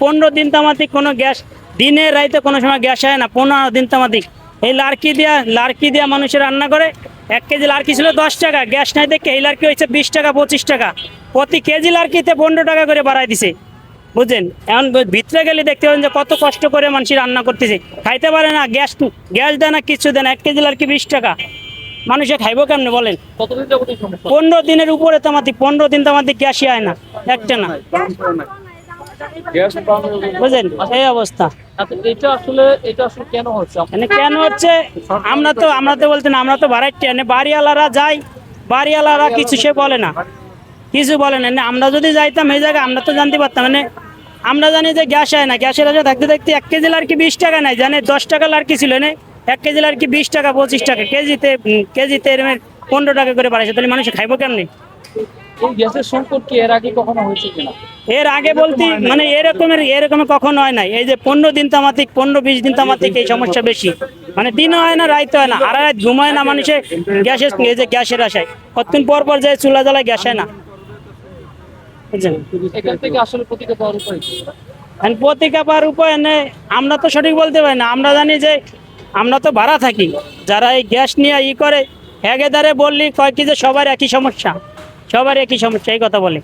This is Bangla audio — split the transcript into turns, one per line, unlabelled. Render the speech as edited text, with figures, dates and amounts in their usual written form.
15 দিন তামাতিক কোনো গ্যাস, দিনে রাইতে কোনো সময় গ্যাস হয় না, 15 দিন তামাতিক এই লার্কি দিয়া মানুষের রান্না করে। 1 কেজি লার্কি ছিল 10 টাকা, গ্যাস নাই দেখে এই লার্কি হয়েছে 20 টাকা 25 টাকা, প্রতি কেজি লার্কিতে 15 টাকা করে বাড়াই দিছে। বুঝছেন, এখন ভিতরে গেলে দেখতে পাবেন যে কত কষ্ট করে মানুষ রান্না করতেছে, খাইতে পারে না, গ্যাস দেয় না, কিছু দেয় না। 1 কেজি লার্কি 20 টাকা, মানুষে খাইবো কেমনে বলেন? 15 দিনের উপরে তামাতি, 15 দিন তামাতি গ্যাসই হয় না, একটা না। বুঝলেন, এই অবস্থা।
এটা আসলে কেন
হচ্ছে আমরা তো বলতে না, আমরা তো ভাড়াইতে বাড়িওয়ালারা যাই, বাড়িওয়ালারা কিছু সে বলে না, কিছু বলে না। আমরা যদি যাইতাম এই জায়গায় আমরা তো জানতে পারতাম। আমরা জানি যে গ্যাস হয় না, গ্যাসের আশা থাকতে থাকতে 1 কেজি লার্কি 20 টাকা নেয়, জানে 10 টাকা লার্কি ছিল না, 1 কেজি লার্কি 20 টাকা 25 টাকা, কেজিতে এরকম 15 টাকা করে বাড়াইছে। তাহলে মানুষ খাইবো কেমনি?
এই গ্যাসের সংকট কি এর আগে কখনো হয়েছে কিনা?
এর আগে বলতে এরকম কখনো হয় নাই। এই যে 15 দিন তামাতিক, 15-20 দিন তামাতিক এই সমস্যা বেশি। দিন হয় না, রাইতে হয় না, আর রাত ঘুমায় না মানুষে গ্যাসের আশায়। কতদিন পর পর যে চুলা জ্বালায় গ্যাস হয় না।
এখান থেকে আসলে প্রতিকার পাওয়ার উপায় কি?
প্রতিকার পাওয়ার উপায় আমরা তো সঠিক বলতে পারি না। আমরা জানি যে আমরা তো ভাড়া থাকি, যারা এই গ্যাস নিয়ে করে একেদারে বললি কয় কি যে সবার একই সমস্যা, এই কথা বলে।